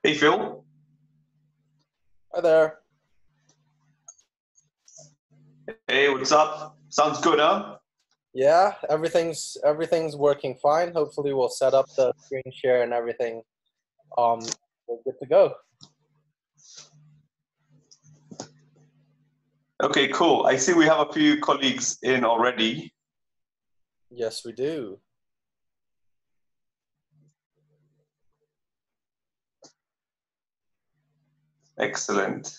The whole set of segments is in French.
Hey Phil. Hi there. Hey, what's up? Sounds good, huh? Yeah, everything's working fine. Hopefully we'll set up the screen share and everything. We're good to go. Okay, cool. I see we have a few colleagues in already. Yes, we do. Excellent.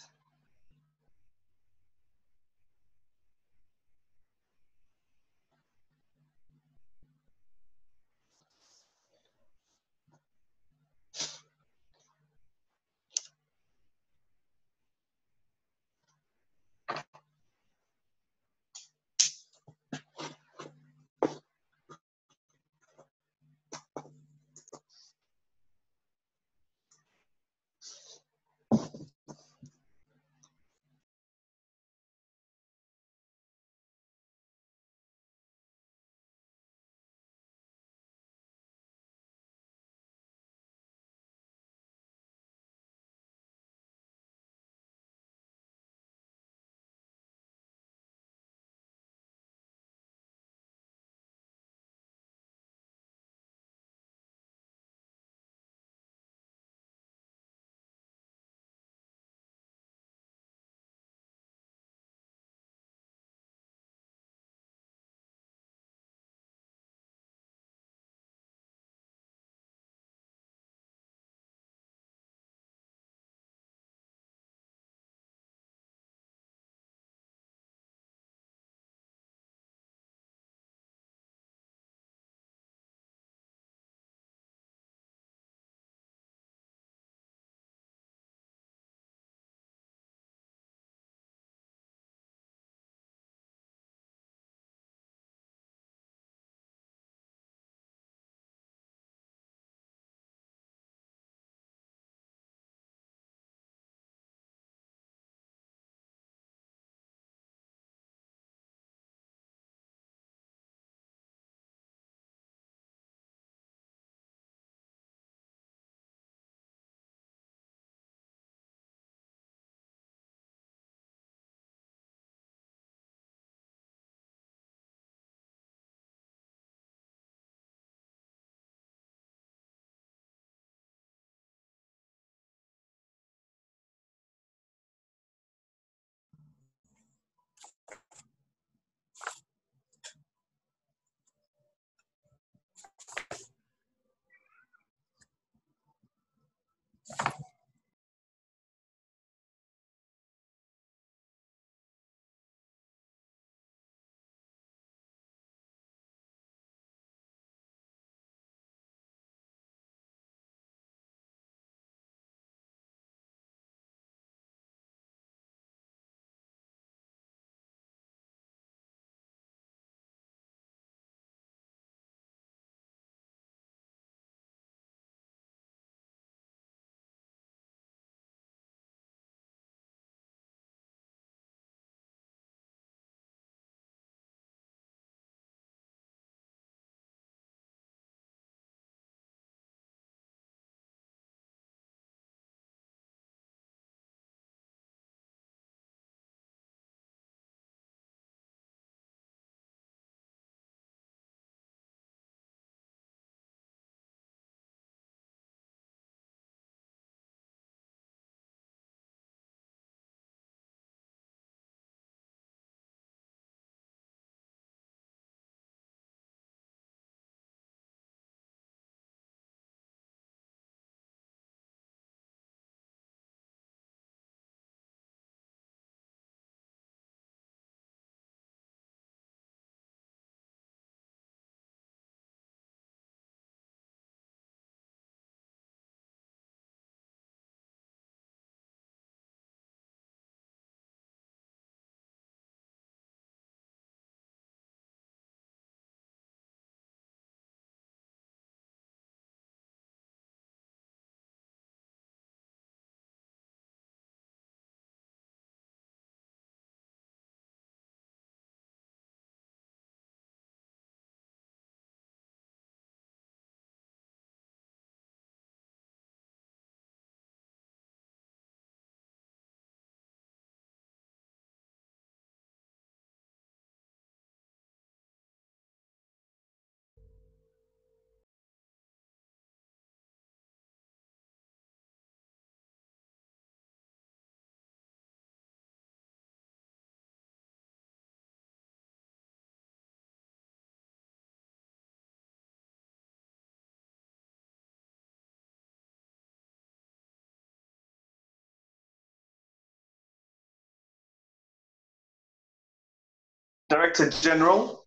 Director General,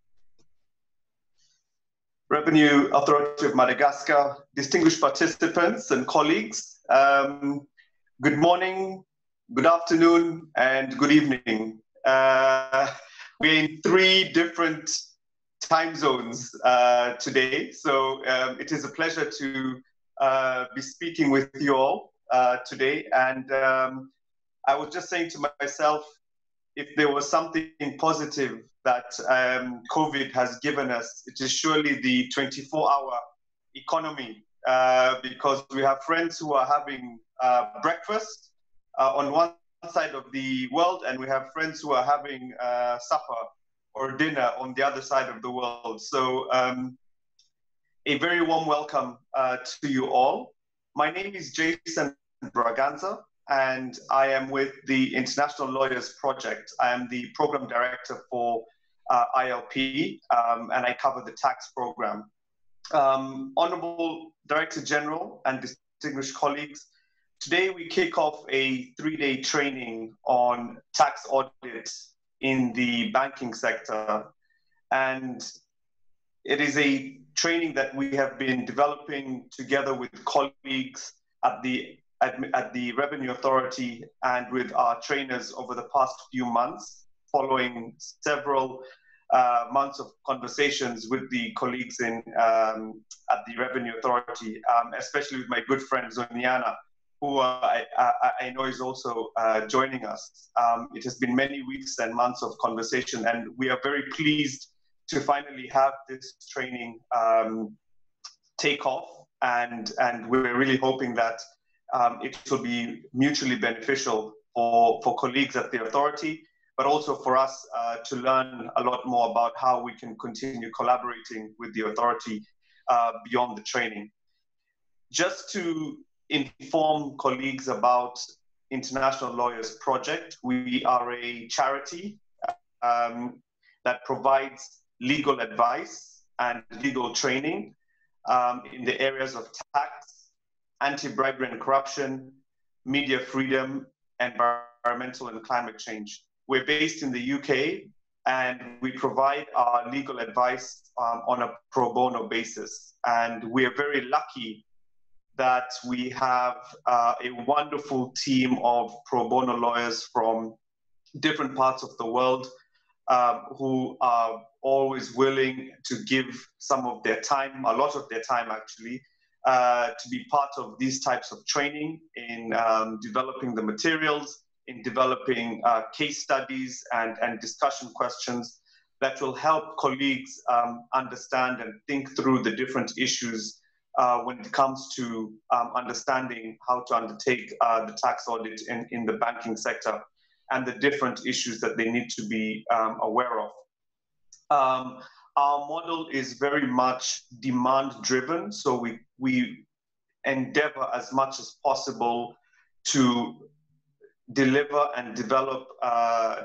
Revenue Authority of Madagascar, distinguished participants and colleagues, good morning, good afternoon, and good evening. We're in 3 different time zones today, so it is a pleasure to be speaking with you all today. And I was just saying to myself, if there was something positive that COVID has given us, it is surely the 24-hour economy, because we have friends who are having breakfast on one side of the world, and we have friends who are having supper or dinner on the other side of the world. So a very warm welcome to you all. My name is Jason Braganza, and I am with the International Lawyers Project. I am the program director for ILP, and I cover the tax program. Honorable Director General and distinguished colleagues, today we kick off a 3-day training on tax audit in the banking sector. And it is a training that we have been developing together with colleagues at the Revenue Authority and with our trainers over the past few months, following several months of conversations with the colleagues at the Revenue Authority, especially with my good friend Zoniana, who I know is also joining us. It has been many weeks and months of conversation, and we are very pleased to finally have this training take off, and we're really hoping that it will be mutually beneficial for colleagues at the authority, but also for us to learn a lot more about how we can continue collaborating with the authority beyond the training. Just to inform colleagues about International Lawyers Project, we are a charity that provides legal advice and legal training in the areas of tax, anti-bribery and corruption, media freedom, environmental and climate change. We're based in the UK, and we provide our legal advice on a pro bono basis. And we are very lucky that we have a wonderful team of pro bono lawyers from different parts of the world who are always willing to give some of their time, a lot of their time actually, to be part of these types of training in developing the materials, in developing case studies and discussion questions that will help colleagues understand and think through the different issues when it comes to understanding how to undertake the tax audit in the banking sector and the different issues that they need to be aware of. Our model is very much demand-driven, so we endeavor as much as possible to deliver and develop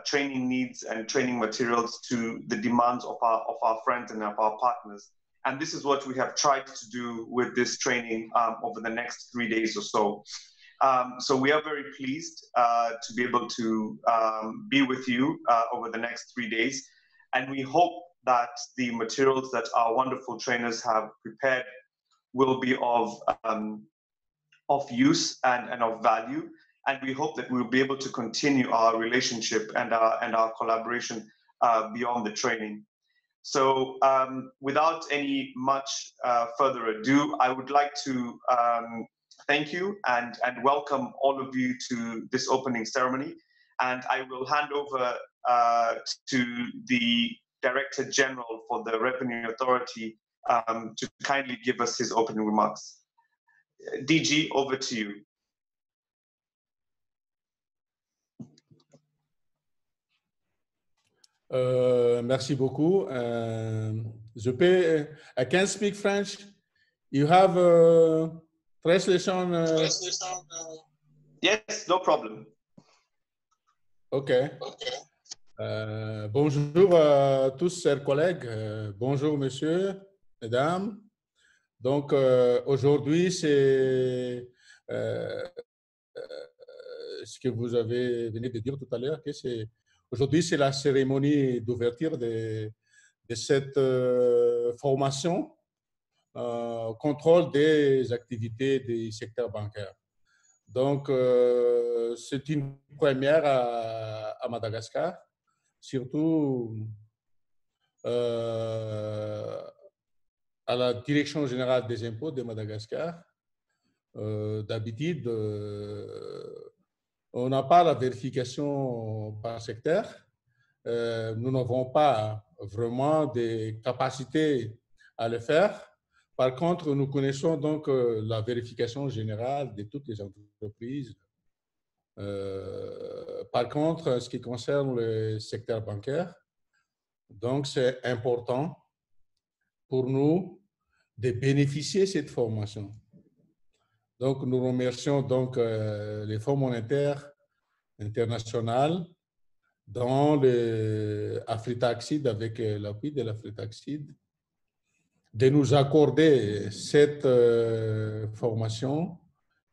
training needs and training materials to the demands of our friends and of our partners. And this is what we have tried to do with this training over the next 3 days or so. So we are very pleased to be able to be with you over the next 3 days. And we hope that the materials that our wonderful trainers have prepared will be of use and of value. And we hope that we'll be able to continue our relationship and our collaboration beyond the training. So without any much further ado, I would like to thank you and welcome all of you to this opening ceremony. And I will hand over to the Director General for the Revenue Authority to kindly give us his opening remarks. DG, over to you. Merci beaucoup. I can speak French. You have translation? Yes, no problem. Okay. Bonjour à tous, chers collègues. Bonjour, messieurs, mesdames. Donc, aujourd'hui, c'est ce que vous avez venu de dire tout à l'heure, que c'est Aujourd'hui, c'est la cérémonie d'ouverture de cette formation, contrôle des activités du secteur bancaire. Donc, c'est une première à Madagascar, surtout à la Direction générale des impôts de Madagascar. D'habitude, on n'a pas la vérification par secteur. Nous n'avons pas vraiment des capacités à le faire. Par contre, nous connaissons donc la vérification générale de toutes les entreprises. Par contre, en ce qui concerne le secteur bancaire, donc c'est important pour nous de bénéficier de cette formation. Donc, nous remercions donc les Fonds monétaires internationaux dans le Afritaxid, avec l'appui de l'Afritaxid, de nous accorder cette formation.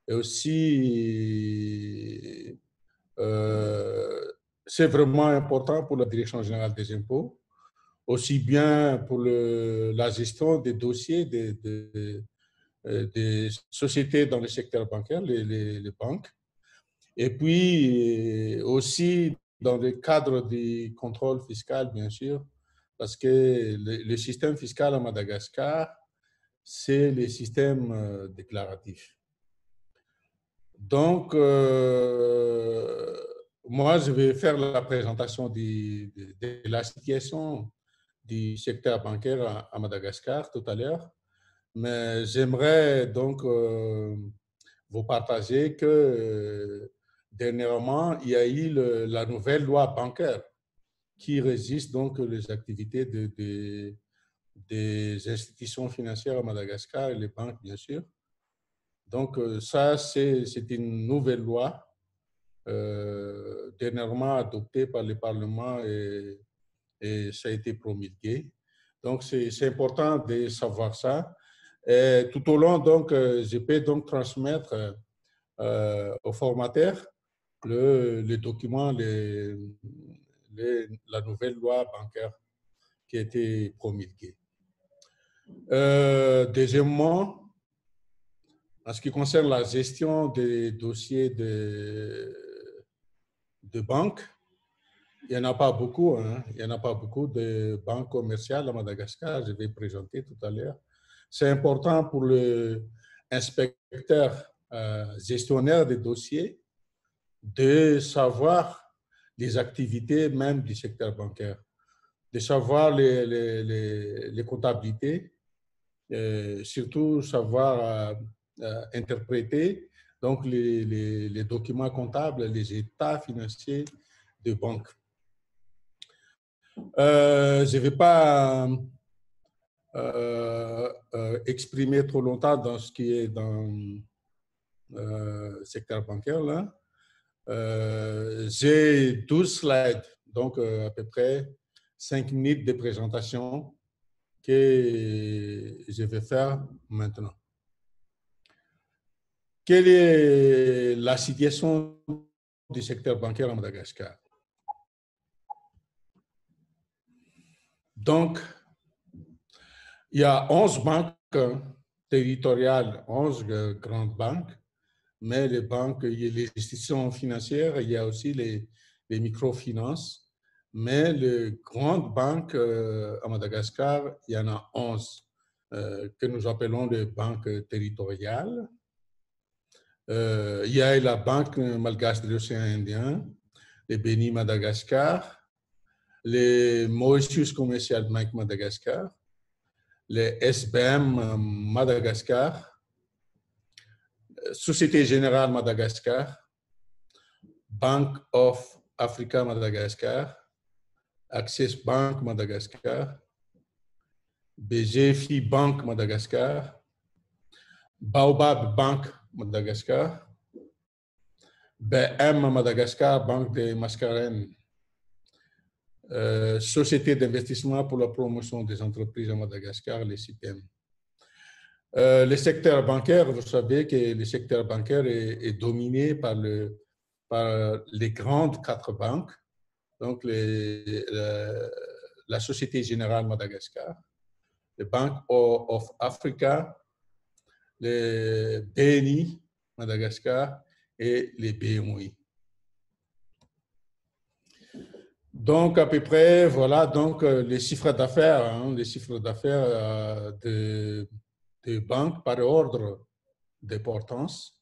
Et aussi, c'est vraiment important pour la Direction générale des impôts, aussi bien pour la gestion des dossiers des sociétés dans le secteur bancaire, les banques, et puis aussi dans le cadre du contrôle fiscal, bien sûr, parce que le système fiscal à Madagascar, c'est le système déclaratif. Donc, moi, je vais faire la présentation de la situation du secteur bancaire à Madagascar tout à l'heure, mais j'aimerais donc vous partager que dernièrement, il y a eu la nouvelle loi bancaire qui régisse donc les activités des institutions financières à Madagascar et les banques, bien sûr. Donc, ça, c'est une nouvelle loi dernièrement adoptée par le Parlement et ça a été promulgué. Donc, c'est important de savoir ça. Et tout au long, donc, je peux donc transmettre au formateur le document, la nouvelle loi bancaire qui a été promulguée. Deuxièmement, en ce qui concerne la gestion des dossiers de banque, il n'y en a pas beaucoup. Hein. Il n'y en a pas beaucoup de banques commerciales à Madagascar. Je vais présenter tout à l'heure. C'est important pour l'inspecteur gestionnaire des dossiers de savoir les activités même du secteur bancaire, de savoir les comptabilités, surtout savoir interpréter donc les documents comptables, les états financiers de banque. Je ne vais pas exprimer trop longtemps dans ce qui est dans le secteur bancaire. Là. J'ai 12 slides, donc à peu près 5 minutes de présentation que je vais faire maintenant. Quelle est la situation du secteur bancaire à Madagascar? Donc, il y a 11 banques territoriales, 11 grandes banques, mais les banques, il y a les institutions financières, il y a aussi les microfinances, mais les grandes banques à Madagascar, il y en a 11 que nous appelons les banques territoriales. Il y a la Banque malgache de l'océan Indien, les Béni Madagascar, les Mauritius Commercial Bank Madagascar, les SBM Madagascar, Société Générale Madagascar, Bank of Africa Madagascar, Access Bank Madagascar, BGFI Bank Madagascar, Baobab Bank Madagascar, BM Madagascar, Banque de Mascarenhas, Société d'investissement pour la promotion des entreprises à Madagascar, les CIPM. Le secteur bancaire, vous savez que le secteur bancaire est dominé par les grandes 4 banques, donc la Société Générale Madagascar, le Bank of Africa, le BNI Madagascar et les BMOI. Donc, à peu près, voilà donc les chiffres d'affaires, hein, les chiffres d'affaires de banques par ordre d'importance.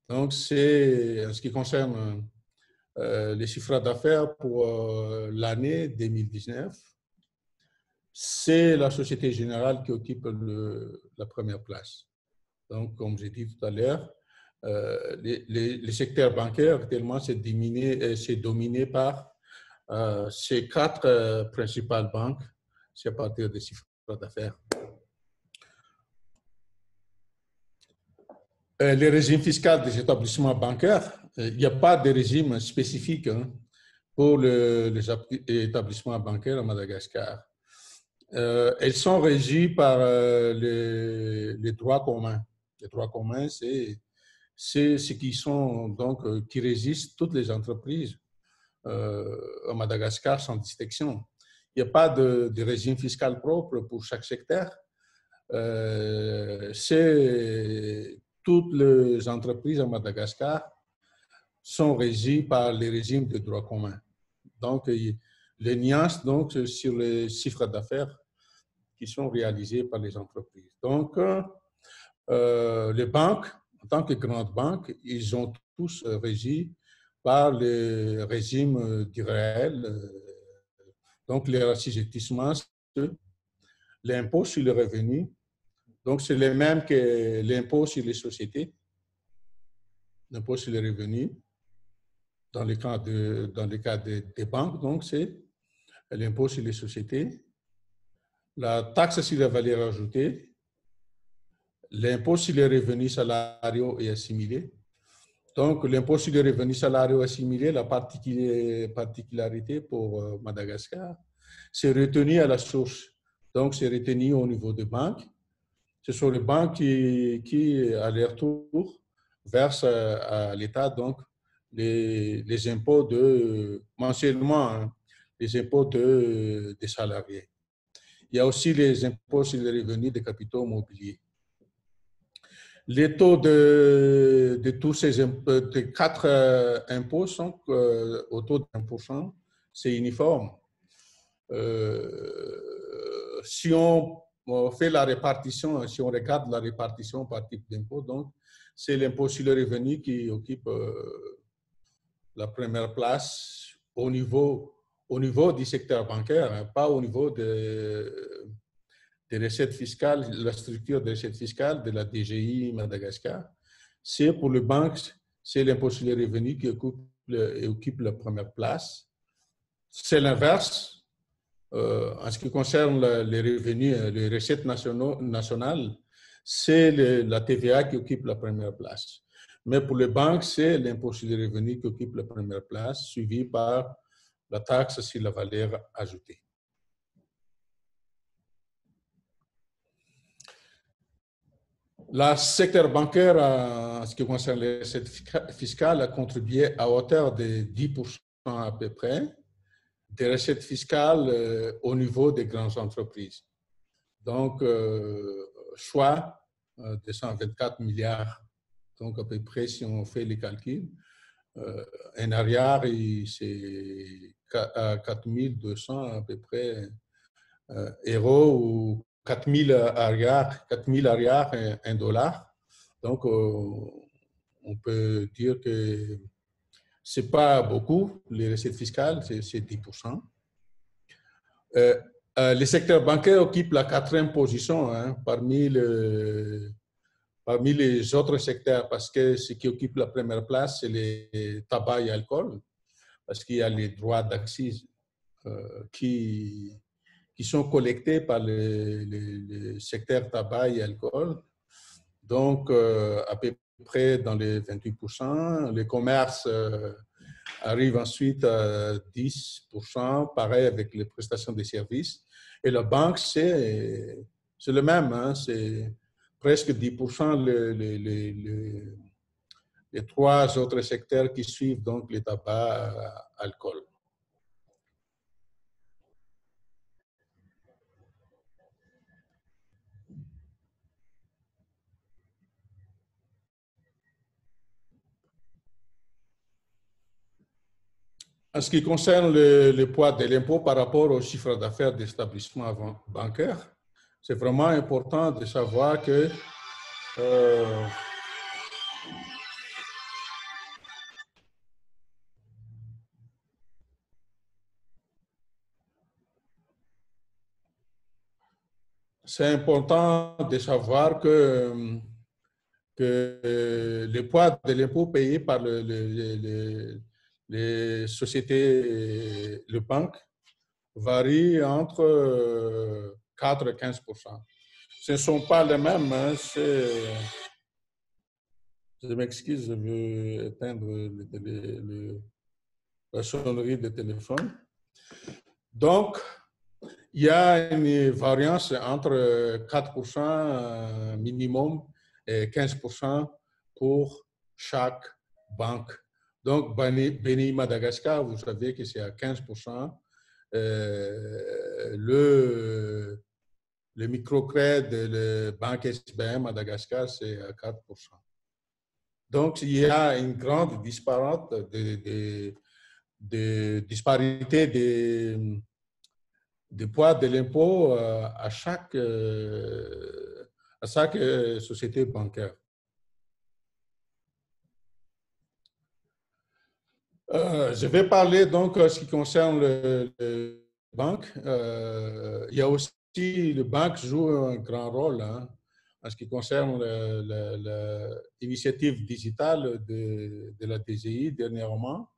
Donc, c'est en ce qui concerne les chiffres d'affaires pour l'année 2019, c'est la Société Générale qui occupe la première place. Donc, comme j'ai dit tout à l'heure, les secteurs bancaires, actuellement, c'est dominé par ces quatre principales banques, c'est à partir des chiffres d'affaires. Les régimes fiscaux des établissements bancaires, il n'y a pas de régime spécifique hein, pour les établissements bancaires à Madagascar. Elles sont régies par les droits communs. Les droits communs, c'est ce qui sont donc qui régissent toutes les entreprises à Madagascar sans distinction. Il n'y a pas de régime fiscal propre pour chaque secteur. Toutes les entreprises à Madagascar sont régies par les régimes de droit commun. Donc, les nuances donc, sur les chiffres d'affaires qui sont réalisés par les entreprises. Donc, les banques, en tant que grandes banques, ils ont tous régi par le régime du réel. Donc, les assujettissements, l'impôt sur le revenu. Donc, c'est le même que l'impôt sur les sociétés, l'impôt sur les revenus. Dans le cas des banques, donc, c'est l'impôt sur les sociétés, la taxe sur la valeur ajoutée, l'impôt sur les revenus salariaux et assimilés. Donc, l'impôt sur les revenus salariaux assimilés, la particularité pour Madagascar, c'est retenu à la source. Donc, c'est retenu au niveau des banques. Ce sont les banques qui à leur tour, versent à l'État donc les impôts mensuellement, hein, les impôts des salariés. Il y a aussi les impôts sur les revenus des capitaux mobiliers. Les taux de tous ces quatre impôts sont au taux de 1%, c'est uniforme. Si on fait la répartition, si on regarde la répartition par type d'impôt, donc c'est l'impôt sur le revenu qui occupe la première place au niveau du secteur bancaire, hein, pas au niveau des recettes fiscales, la structure des recettes fiscales de la DGI Madagascar. C'est pour les banques, c'est l'impôt sur les revenus qui occupe la première place. C'est l'inverse. En ce qui concerne les revenus, les recettes nationales, c'est la TVA qui occupe la première place. Mais pour les banques, c'est l'impôt sur les revenus qui occupe la première place, suivi par la taxe sur la valeur ajoutée. Le secteur bancaire, en ce qui concerne les recettes fiscales, a contribué à hauteur de 10% à peu près des recettes fiscales au niveau des grandes entreprises. Donc, soit 224 milliards. Donc, à peu près, si on fait les calculs, un arrière, c'est 4200 à peu près euros ou 4000 arrière, 1 dollar. Donc, on peut dire que ce n'est pas beaucoup, les recettes fiscales, c'est 10%. Le secteur bancaire occupe la 4e position hein, parmi les autres secteurs parce que ce qui occupe la première place, c'est les tabac et alcool, parce qu'il y a les droits d'accise qui sont collectés par le secteur tabac et alcool. Donc, à peu près dans les 28%. Les commerces arrivent ensuite à 10%, pareil avec les prestations de services. Et la banque, c'est le même, hein, c'est presque 10% les trois autres secteurs qui suivent, donc les tabac, alcool. En ce qui concerne le poids de l'impôt par rapport au chiffre d'affaires des établissements bancaires, c'est vraiment important de savoir que c'est important de savoir que le poids de l'impôt payé par les sociétés, les banques, varie entre 4 et 15%. Ce ne sont pas les mêmes. Hein, je m'excuse, je veux éteindre la sonnerie de téléphone. Donc, il y a une variance entre 4% minimum et 15% pour chaque banque. Donc, BNI Madagascar, vous savez que c'est à 15%. Le microcrédit, le banque SBM Madagascar, c'est à 4%. Donc, il y a une grande disparité de poids de l'impôt à chaque société bancaire. Je vais parler donc en ce qui concerne les banques. Il y a aussi, les banques jouent un grand rôle hein, en ce qui concerne l'initiative digitale de la DGI dernièrement.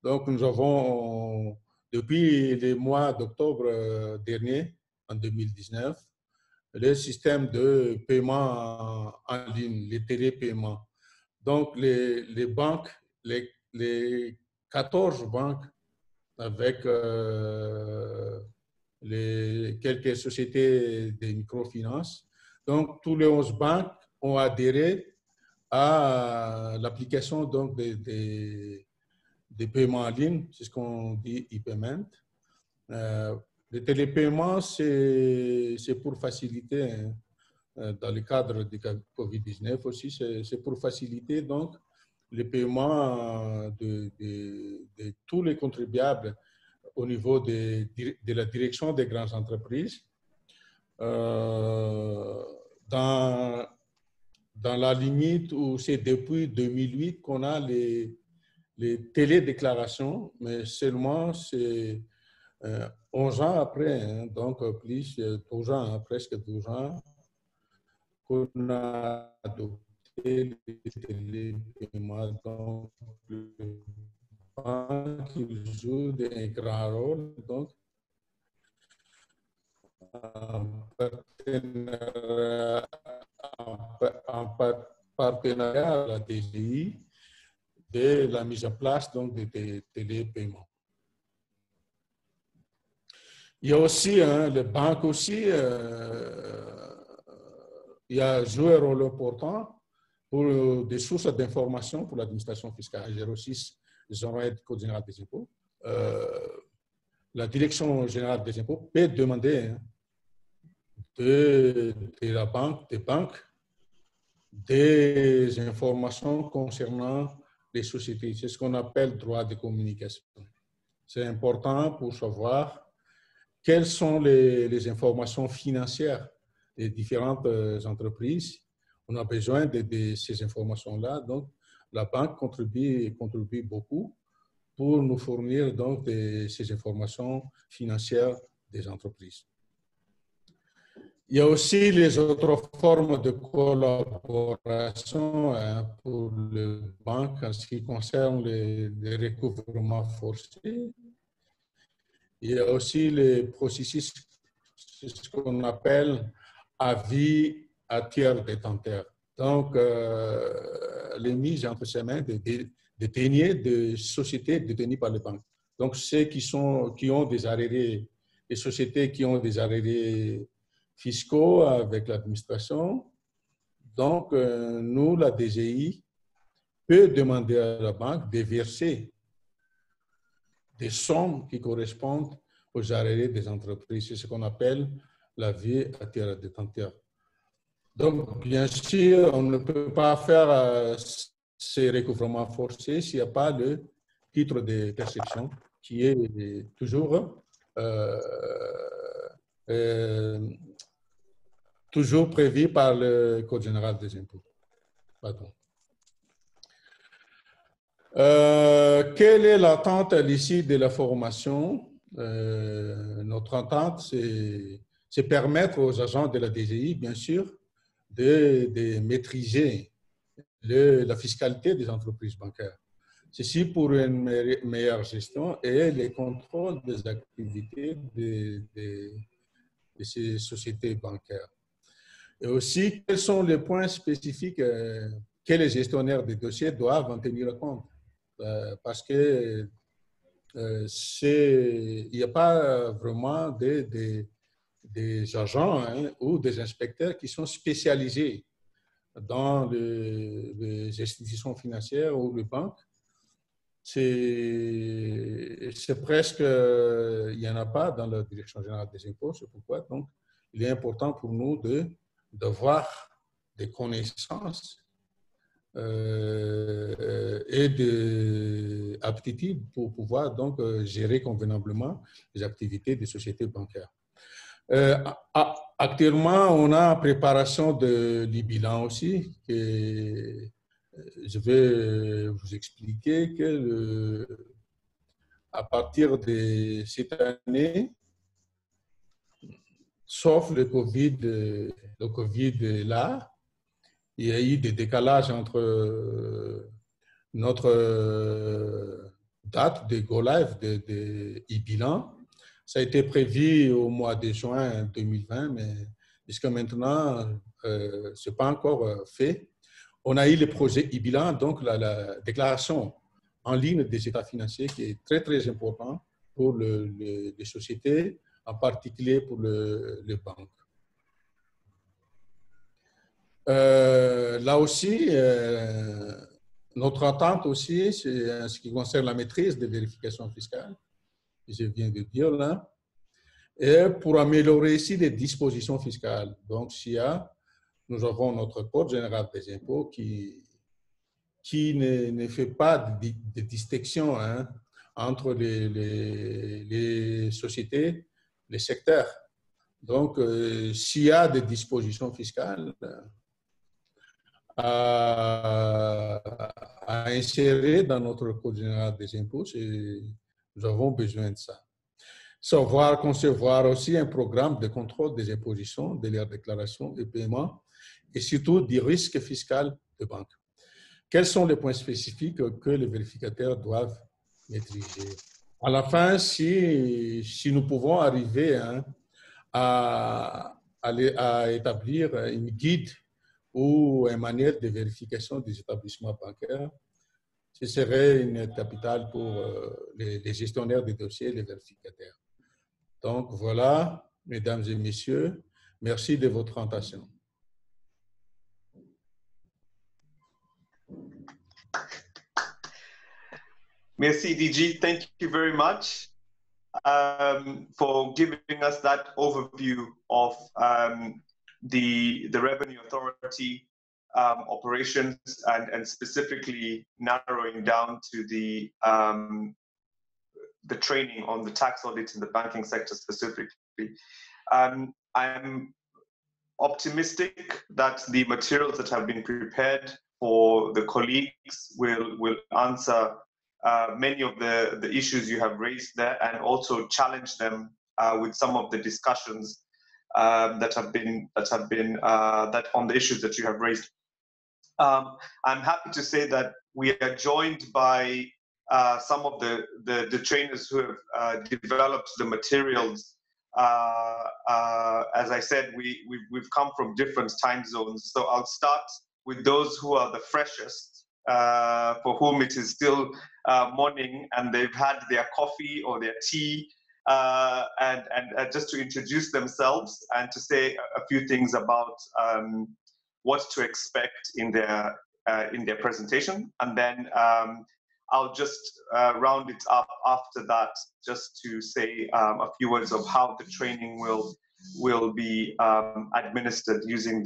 Donc, nous avons, depuis le mois d'octobre dernier, en 2019, le système de paiement en ligne, les télépaiements. Donc, les banques, les 14 banques avec les quelques sociétés de microfinance. Donc, tous les 11 banques ont adhéré à l'application donc des paiements en ligne, c'est ce qu'on dit e-payment. Le télépaiement, c'est pour faciliter, hein, dans le cadre du COVID-19 aussi, c'est pour faciliter donc le paiement de tous les contribuables au niveau de la direction des grandes entreprises. Dans la limite où c'est depuis 2008 qu'on a les télédéclarations, mais seulement c'est 11 ans après, hein, donc plus 12 ans, hein, presque 12 ans, qu'on a adopté les télépaiements. Donc, le banque joue un grand rôle, donc, en partenariat à la DGI, de la mise en place donc, des télépaiements. Il y a aussi, hein, les banques aussi, il a joué un rôle important pour des sources d'information pour l'administration fiscale. 06, ils auront été Code général des impôts. La direction générale des impôts peut demander hein, de la banque, des banques, des informations concernant les sociétés. C'est ce qu'on appelle droit de communication. C'est important pour savoir quelles sont les informations financières des différentes entreprises. On a besoin de ces informations-là. Donc, la banque contribue beaucoup pour nous fournir donc ces informations financières des entreprises. Il y a aussi les autres formes de collaboration hein, pour les banques en ce qui concerne les recouvrements forcés. Il y a aussi les processus, ce qu'on appelle avis à tiers détenteur. Donc, les mises entre ses mains de deniers de sociétés détenues par les banques. Donc, ceux qui ont des arriérés, les sociétés qui ont des arriérés fiscaux avec l'administration. Donc, nous, la DGI, peut demander à la banque de verser des sommes qui correspondent aux arriérés des entreprises. C'est ce qu'on appelle l'avis à tiers détenteur. Donc, bien sûr, on ne peut pas faire ces recouvrements forcés s'il n'y a pas le titre de perception qui est toujours, toujours prévu par le Code général des impôts. Pardon. Quelle est l'attente à l'issue de la formation? Notre attente, c'est permettre aux agents de la DGI, bien sûr, de maîtriser la fiscalité des entreprises bancaires. Ceci pour une meilleure gestion et les contrôles des activités de ces sociétés bancaires. Et aussi, quels sont les points spécifiques que les gestionnaires des dossiers doivent en tenir compte? Parce que il n'y a pas vraiment des agents ou des inspecteurs qui sont spécialisés dans les institutions financières ou les banques. C'est presque, il n'y en a pas dans la Direction générale des impôts, c'est pourquoi donc il est important pour nous d'avoir des connaissances et des aptitudes pour pouvoir donc gérer convenablement les activités des sociétés bancaires. Actuellement, on a en préparation du bilan aussi, que je vais vous expliquer que à partir de cette année, sauf le Covid est là, il y a eu des décalages entre notre date de Go Live de e-bilan. Ça a été prévu au mois de juin 2020, mais jusqu'à maintenant, ce n'est pas encore fait. On a eu le projet e-bilan, donc la déclaration en ligne des états financiers qui est très, très important pour les sociétés, en particulier pour les banques. Là aussi, notre attente aussi, c'est en ce qui concerne la maîtrise des vérifications fiscales, que je viens de dire là, et pour améliorer ici les dispositions fiscales. Donc, nous avons notre Code général des impôts qui ne fait pas de distinction entre les sociétés, les secteurs. Donc, s'il y a des dispositions fiscales à insérer dans notre Code général des impôts, nous avons besoin de ça. Savoir concevoir aussi un programme de contrôle des impositions, de leurs déclarations et paiements, et surtout du risque fiscal de banque. Quels sont les points spécifiques que les vérificateurs doivent maîtriser? À la fin, si nous pouvons arriver à établir une guide ou une manière de vérification des établissements bancaires, ce serait une capitale pour les gestionnaires des dossiers et les vérificateurs. Donc voilà, mesdames et messieurs, merci de votre attention. Merci, DG. Thank you very much for giving us that overview of the Revenue Authority operations and specifically narrowing down to the training on the tax audit in the banking sector specifically. I'm optimistic that the materials that have been prepared for the colleagues will answer many of the issues you have raised there, and also challenge them with some of the discussions that on the issues that you have raised. I'm happy to say that we are joined by some of the trainers who have developed the materials. As I said, we've come from different time zones, so I'll start with those who are the freshest, for whom it is still morning and they've had their coffee or their tea, and just to introduce themselves and to say a few things about what to expect in their presentation, and then I'll just round it up after that, just to say a few words of how the training will be administered using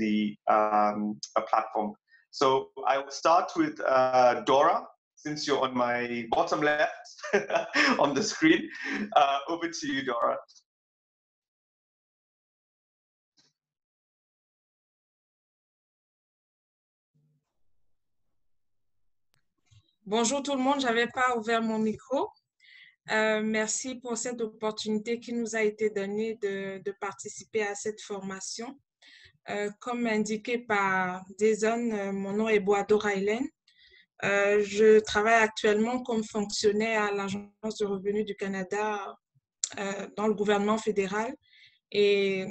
a platform. So I will start with Dora. since you're on my bottom left on the screen. Over to you, Dora. Bonjour tout le monde, je n'avais pas ouvert mon micro. Merci pour cette opportunité qui nous a été donnée de participer à cette formation. Comme indiqué par Jason, mon nom est Boadora Hélène. Je travaille actuellement comme fonctionnaire à l'Agence de revenus du Canada dans le gouvernement fédéral. Et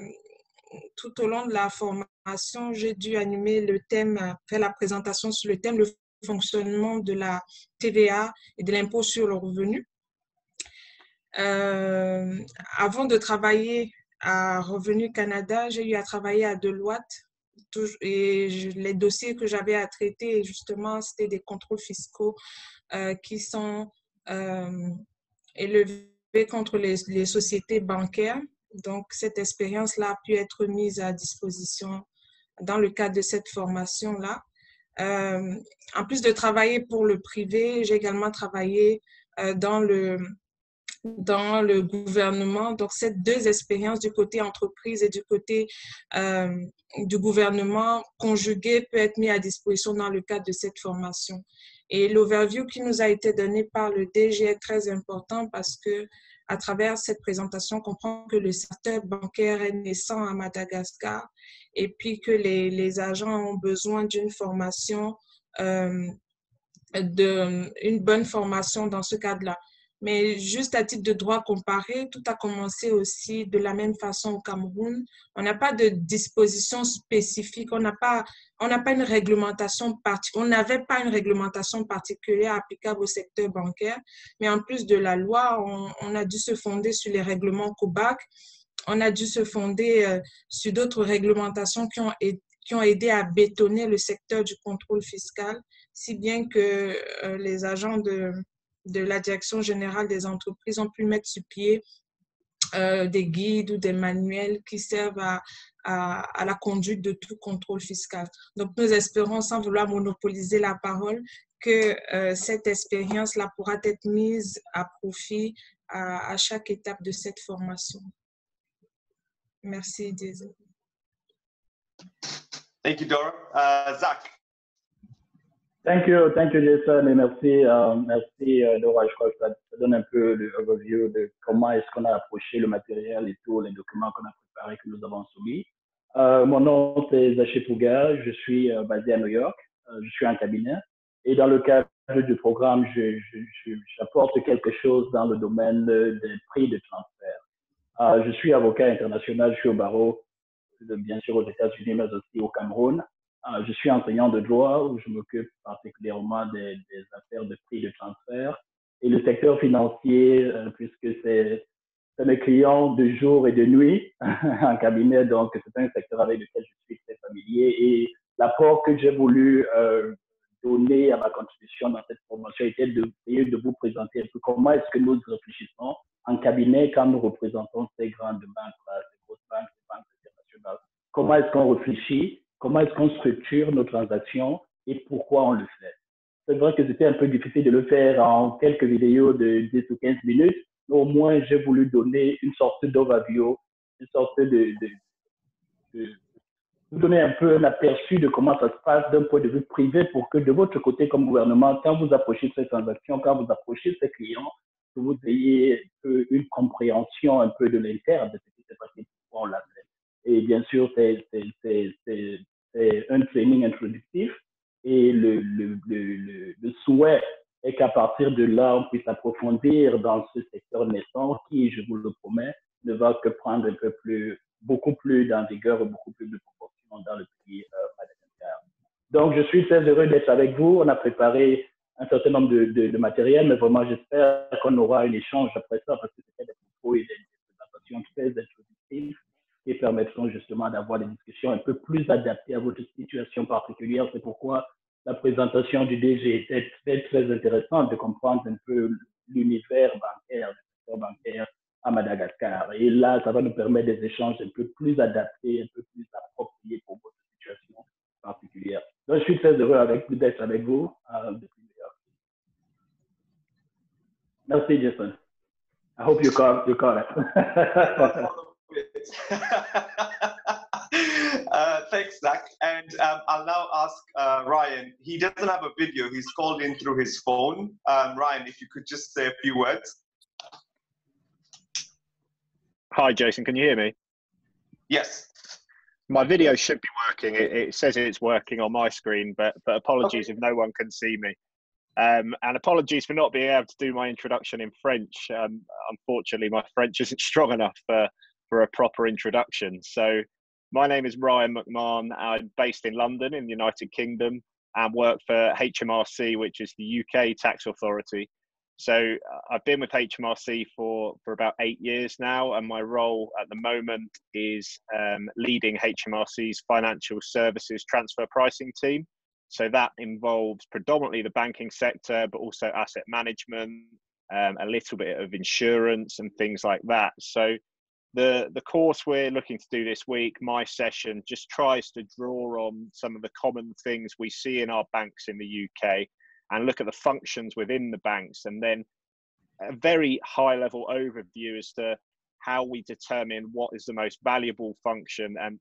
tout au long de la formation, j'ai dû animer le thème, faire la présentation sur le thème le fonctionnement de la TVA et de l'impôt sur le revenu. Avant de travailler à Revenu Canada, j'ai eu à travailler à Deloitte et les dossiers que j'avais à traiter, justement, c'était des contrôles fiscaux qui sont élevés contre les sociétés bancaires. Donc, cette expérience-là a pu être mise à disposition dans le cadre de cette formation-là. En plus de travailler pour le privé, j'ai également travaillé dans le gouvernement. Donc, ces deux expériences du côté entreprise et du côté du gouvernement conjuguées peut être mis à disposition dans le cadre de cette formation. Et l'overview qui nous a été donné par le DG est très important parce que à travers cette présentation, on comprend que le secteur bancaire est naissant à Madagascar et puis que les agents ont besoin d'une formation, une bonne formation dans ce cadre-là. Mais juste à titre de droit comparé, tout a commencé aussi de la même façon au Cameroun. On n'a pas de disposition spécifique, on n'avait pas une réglementation particulière applicable au secteur bancaire. Mais en plus de la loi, on a dû se fonder sur les règlements COBAC, on a dû se fonder sur d'autres réglementations qui ont aidé à bétonner le secteur du contrôle fiscal, si bien que les agents de la Direction générale des entreprises ont pu mettre sur pied des guides ou des manuels qui servent à la conduite de tout contrôle fiscal. Donc, nous espérons, sans vouloir monopoliser la parole, que cette expérience-là pourra être mise à profit à chaque étape de cette formation. Merci, Jason. Thank you, Dora. Zach. Thank you, Jason, et merci, Dora. Je crois que ça donne un peu l'overview de comment est-ce qu'on a approché le matériel et tous les documents qu'on a préparés, que nous avons soumis. Mon nom, c'est Zaché Pouga, je suis basé à New York, je suis un cabinet, et dans le cadre du programme, j'apporte quelque chose dans le domaine des prix de transfert. Je suis avocat international, je suis au barreau, bien sûr aux États-Unis, mais aussi au Cameroun. Je suis enseignant de droit où je m'occupe particulièrement des affaires de prix de transfert et le secteur financier, puisque c'est mes clients de jour et de nuit en cabinet, donc c'est un secteur avec lequel je suis très familier et l'apport que j'ai voulu donner à ma contribution dans cette formation était de vous présenter un peu comment est-ce que nous réfléchissons en cabinet quand nous représentons ces grandes banques, ces grosses banques, ces banques internationales. Comment est-ce qu'on réfléchit? Comment est-ce qu'on structure nos transactions et pourquoi on le fait. C'est vrai que c'était un peu difficile de le faire en quelques vidéos de 10 ou 15 minutes, mais au moins j'ai voulu donner une sorte d'overview, une sorte de vous donner un peu un aperçu de comment ça se passe d'un point de vue privé pour que de votre côté comme gouvernement, quand vous approchez ces transactions, quand vous approchez ces clients, que vous ayez une compréhension un peu de l'interne de ce qui s'est passé, pourquoi on l'a fait. Et bien sûr, c'est un training introductif et le souhait est qu'à partir de là, on puisse approfondir dans ce secteur naissant qui, je vous le promets, ne va que prendre un peu plus, beaucoup plus d'envergure, beaucoup plus de proportions dans le pays Madagascar. Donc, je suis très heureux d'être avec vous. On a préparé un certain nombre de matériel, mais vraiment, j'espère qu'on aura un échange après ça parce que c'était des propos et des présentations très introductives qui permettront justement d'avoir des discussions un peu plus adaptées à votre situation particulière. C'est pourquoi la présentation du DG était très, très intéressante de comprendre un peu l'univers bancaire, le secteur bancaire à Madagascar. Et là, ça va nous permettre des échanges un peu plus adaptés, un peu plus appropriés pour votre situation particulière. Donc, je suis très heureux d'être avec vous depuis New York. Merci, Jason. I hope you caught it. Thanks, Zach. And I'll now ask Ryan. He doesn't have a video. He's called in through his phone. Ryan, if you could just say a few words. Hi, Jason. Can you hear me? Yes. My video should be working. It says it's working on my screen, but apologies if no one can see me. And apologies for not being able to do my introduction in French. Unfortunately, my French isn't strong enough for a proper introduction. So my name is Ryan McMahon. I'm based in London in the United Kingdom and work for HMRC, which is the UK tax authority. So I've been with HMRC for about 8 years now, and my role at the moment is leading HMRC's financial services transfer pricing team. So that involves predominantly the banking sector, but also asset management, a little bit of insurance and things like that. So the course we're looking to do this week, my session, just tries to draw on some of the common things we see in our banks in the UK and look at the functions within the banks, and then a very high level overview as to how we determine what is the most valuable function. And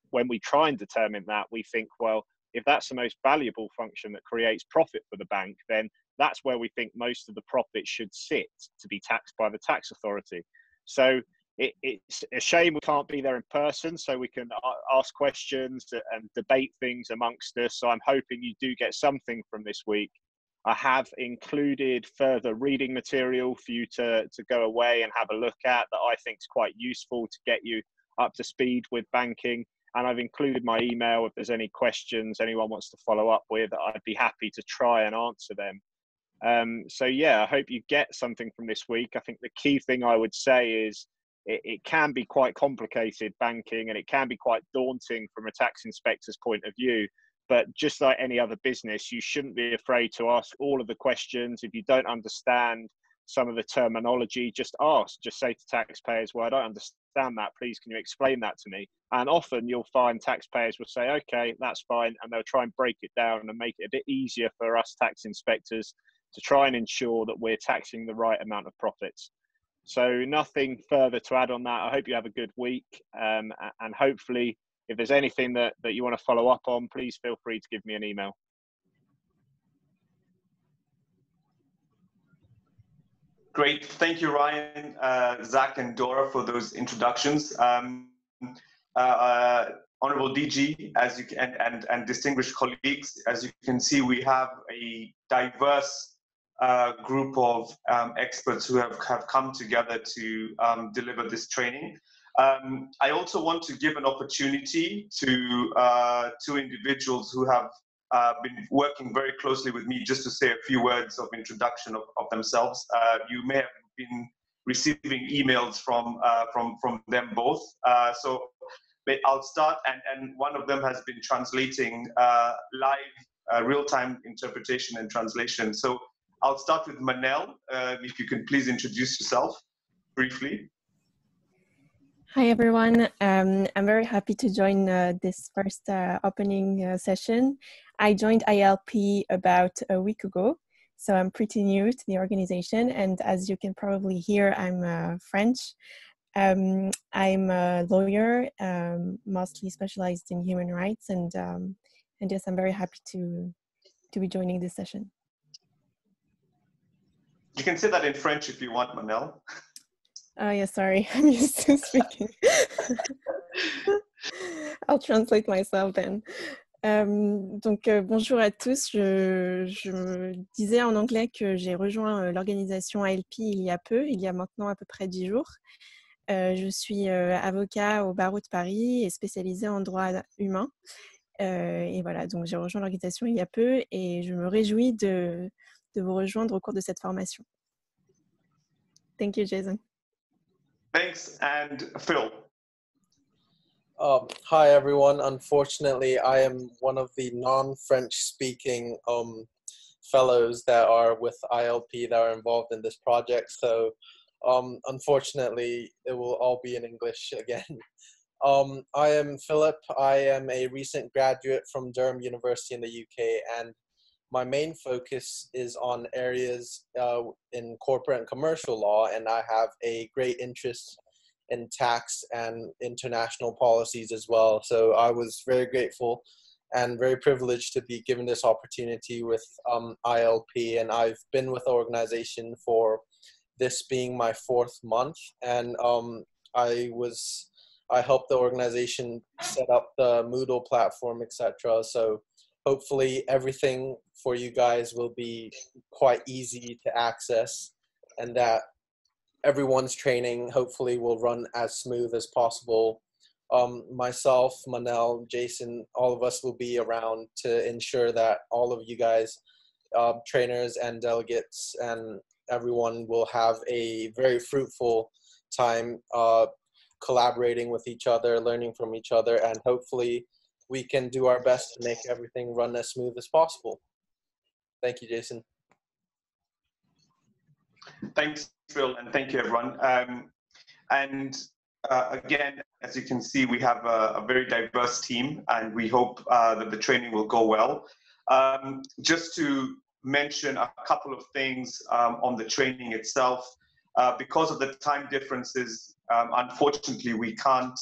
when we try and determine that, we think, well, if that's the most valuable function that creates profit for the bank, then that's where we think most of the profit should sit to be taxed by the tax authority. So it's a shame we can't be there in person so we can ask questions and debate things amongst us. So I'm hoping you do get something from this week. I have included further reading material for you to go away and have a look at that I think is quite useful to get you up to speed with banking. And I've included my email if there's any questions anyone wants to follow up with. I'd be happy to try and answer them. So yeah, I hope you get something from this week. I think the key thing I would say is it can be quite complicated, banking, and it can be quite daunting from a tax inspector's point of view. But just like any other business, you shouldn't be afraid to ask all of the questions. If you don't understand some of the terminology, just ask. Just say to taxpayers, well, I don't understand that. Please, can you explain that to me? And often you'll find taxpayers will say, okay, that's fine. And they'll try and break it down and make it a bit easier for us tax inspectors to try and ensure that we're taxing the right amount of profits. So nothing further to add on that. I hope you have a good week. And hopefully, if there's anything that you want to follow up on, please feel free to give me an email. Great. Thank you, Ryan, Zach, and Dora for those introductions. Honorable DG, as you can, and distinguished colleagues, as you can see, we have a diverse group of experts who have come together to deliver this training. I also want to give an opportunity to two individuals who have been working very closely with me just to say a few words of introduction of themselves. You may have been receiving emails from them both. So I'll start, and one of them has been translating live real-time interpretation and translation. So I'll start with Manel. If you can please introduce yourself briefly. Hi, everyone. I'm very happy to join this first opening session. I joined ILP about a week ago, so I'm pretty new to the organization. And as you can probably hear, I'm French. I'm a lawyer, mostly specialized in human rights. And yes, I'm very happy to be joining this session. You can say that in French if you want, Manel. Yeah, sorry, I'm used to speaking. I'll translate myself then. Donc, bonjour à tous. Je disais en anglais que j'ai rejoint l'organisation ILP il y a maintenant à peu près 10 jours. Je suis avocat au barreau de Paris et spécialisée en droit humain. Et voilà, donc j'ai rejoint l'organisation il y a peu et je me réjouis de vous rejoindre au cours de cette formation. Thank you, Jason. Thanks, and Phil. Hi, everyone. Unfortunately, I am one of the non-French speaking fellows that are with ILP that are involved in this project. So unfortunately, it will all be in English again. I am Philip. I am a recent graduate from Durham University in the UK, and my main focus is on areas in corporate and commercial law, and I have a great interest in tax and international policies as well. So I was very grateful and very privileged to be given this opportunity with ILP, and I've been with the organization for this being my 4th month, and I helped the organization set up the Moodle platform, etc. So hopefully everything for you guys will be quite easy to access, and that everyone's training hopefully will run as smooth as possible. Myself, Manel, Jason, all of us will be around to ensure that all of you guys, trainers and delegates and everyone, will have a very fruitful time collaborating with each other, learning from each other, and hopefully we can do our best to make everything run as smooth as possible. Thank you, Jason. Thanks, Phil, and thank you, everyone. Again, as you can see, we have a very diverse team, and we hope that the training will go well. Just to mention a couple of things on the training itself. Because of the time differences, unfortunately, we can't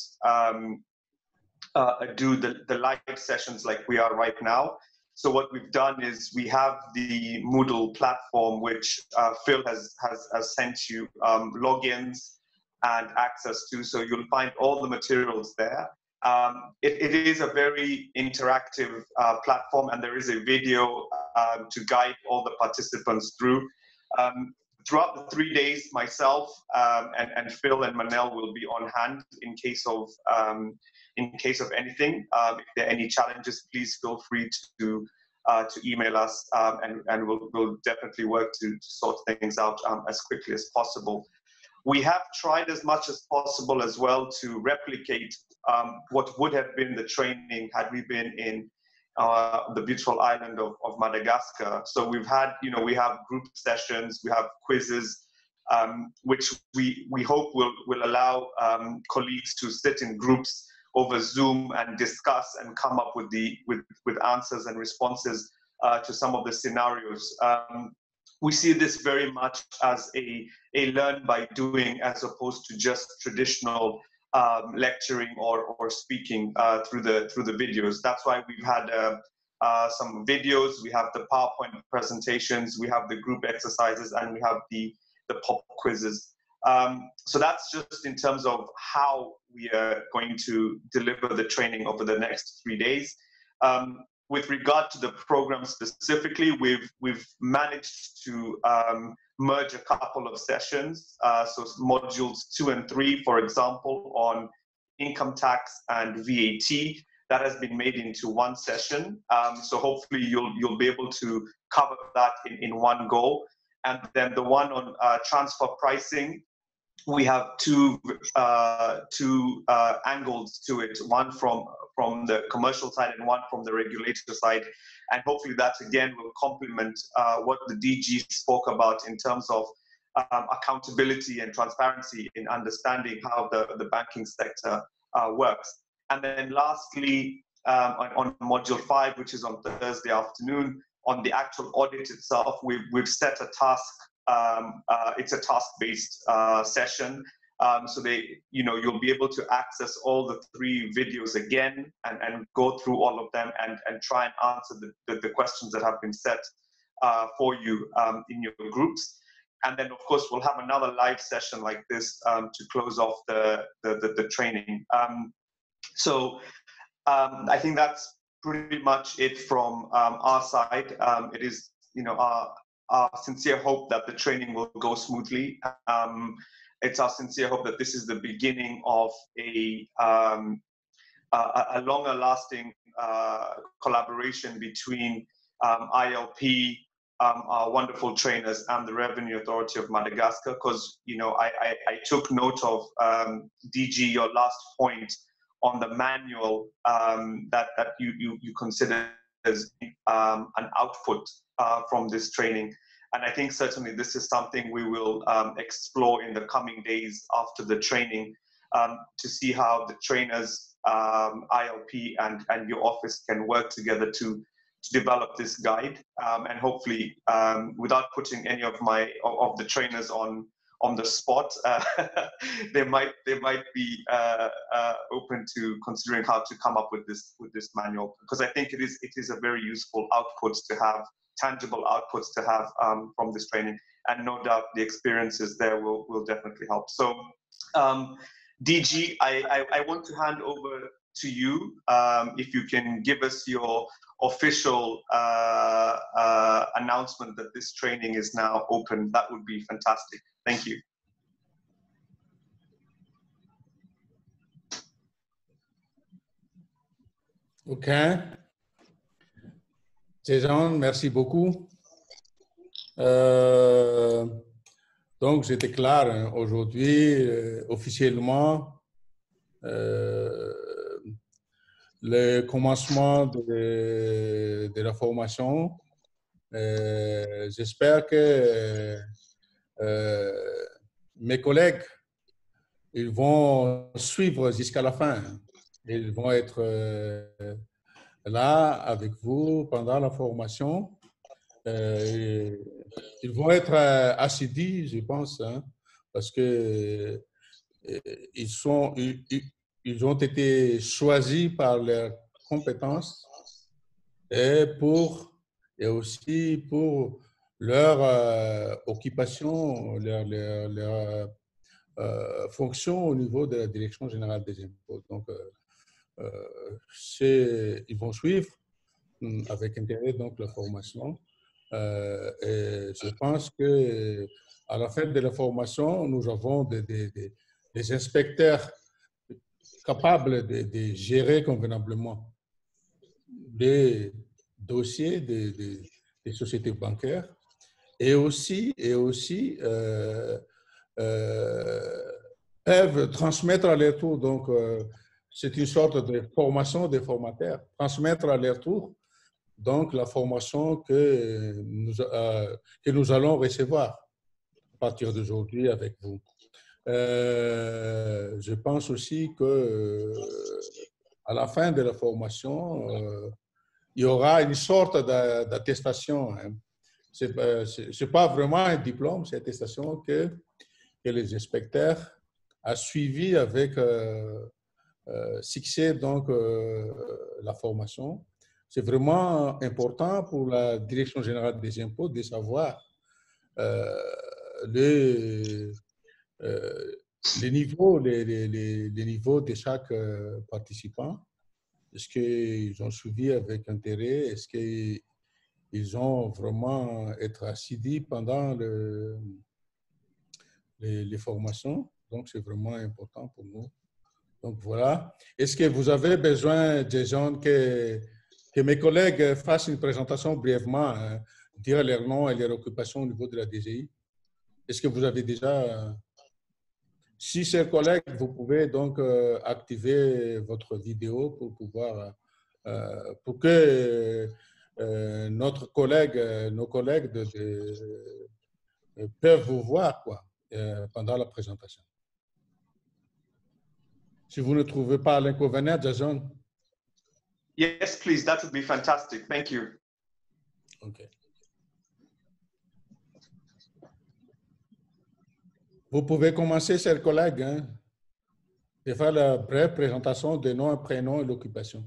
do the live sessions like we are right now. So what we've done is we have the Moodle platform, which Phil has sent you logins and access to. So you'll find all the materials there. It is a very interactive platform, and there is a video to guide all the participants through. Throughout the 3 days, myself and Phil and Manel will be on hand in case of anything. If there are any challenges, please feel free to email us, and we'll definitely work to sort things out as quickly as possible. We have tried as much as possible as well to replicate what would have been the training had we been in the beautiful island of Madagascar. So we've had, we have group sessions, we have quizzes, which we hope will allow colleagues to sit in groups over Zoom and discuss and come up with answers and responses to some of the scenarios. We see this very much as a learn by doing, as opposed to just traditional lecturing or speaking through the videos. That's why we've had some videos, we have the PowerPoint presentations, we have the group exercises, and we have the pop quizzes. So that's just in terms of how we are going to deliver the training over the next 3 days. With regard to the program specifically, we've managed to merge a couple of sessions. So modules 2 and 3, for example, on income tax and VAT, that has been made into one session. So hopefully you'll be able to cover that in one go. And then the one on transfer pricing, we have two angles to it, one from the commercial side and one from the regulator side. And hopefully that again will complement what the DG spoke about in terms of accountability and transparency in understanding how the banking sector works. And then lastly, on module 5, which is on Thursday afternoon, on the actual audit itself, we've set a task. It's a task-based session, so you'll be able to access all the 3 videos again and go through all of them and try and answer the questions that have been set for you in your groups. And then, of course, we'll have another live session like this to close off the training. So I think that's pretty much it from our side. It is, our sincere hope that the training will go smoothly. It's our sincere hope that this is the beginning of a longer lasting collaboration between ILP, our wonderful trainers, and the Revenue Authority of Madagascar. Because, I took note of, DG, your last point on the manual that you consider as an output from this training. And I think certainly this is something we will explore in the coming days after the training to see how the trainers, ILP, and your office can work together to develop this guide, and hopefully, without putting any of the trainers on the spot, they might be open to considering how to come up with this manual, because I think it is a very useful output to have, tangible outputs to have from this training, and no doubt the experiences there will definitely help. So DG, I want to hand over to you. If you can give us your official announcement that this training is now open, that would be fantastic. Thank you. OK. Jason, merci beaucoup. Donc, je déclare aujourd'hui officiellement le commencement de la formation. J'espère que mes collègues, ils vont suivre jusqu'à la fin. Ils vont être là avec vous pendant la formation. Ils vont être assidus, je pense, hein, parce que ils ont été choisis par leurs compétences et aussi pour leur occupation, leur fonction au niveau de la Direction générale des impôts. Donc, ils vont suivre avec intérêt donc la formation. Et je pense que à la fin de la formation, nous avons des inspecteurs capables de gérer convenablement les dossiers des sociétés bancaires et aussi peuvent transmettre à leur tour. Donc, c'est une sorte de formation des formateurs, transmettre à leur tour donc la formation que nous allons recevoir à partir d'aujourd'hui avec vous. Je pense aussi que à la fin de la formation, il y aura une sorte d'attestation. Hein. C'est pas vraiment un diplôme, c'est une attestation que les inspecteurs ont suivi avec succès donc la formation. C'est vraiment important pour la Direction générale des impôts de savoir les niveaux de chaque participant. Est-ce qu'ils ont suivi avec intérêt? Est-ce qu'ils ont vraiment été assidus pendant les formations? Donc, c'est vraiment important pour nous. Donc, voilà. Est-ce que vous avez besoin, Jason, que mes collègues fassent une présentation brièvement, dire leur nom et leur occupation au niveau de la DGI? Est-ce que vous avez déjà... Si, chers collègues, vous pouvez donc activer votre vidéo pour pouvoir... pour que nos collègues peuvent vous voir quoi, pendant la présentation. Si vous ne trouvez pas l'inconvénient, Jason. Yes, please. That would be fantastic. Thank you. OK. Vous pouvez commencer, chers collègues, hein, de faire la brève présentation de nom, prénom et l'occupation.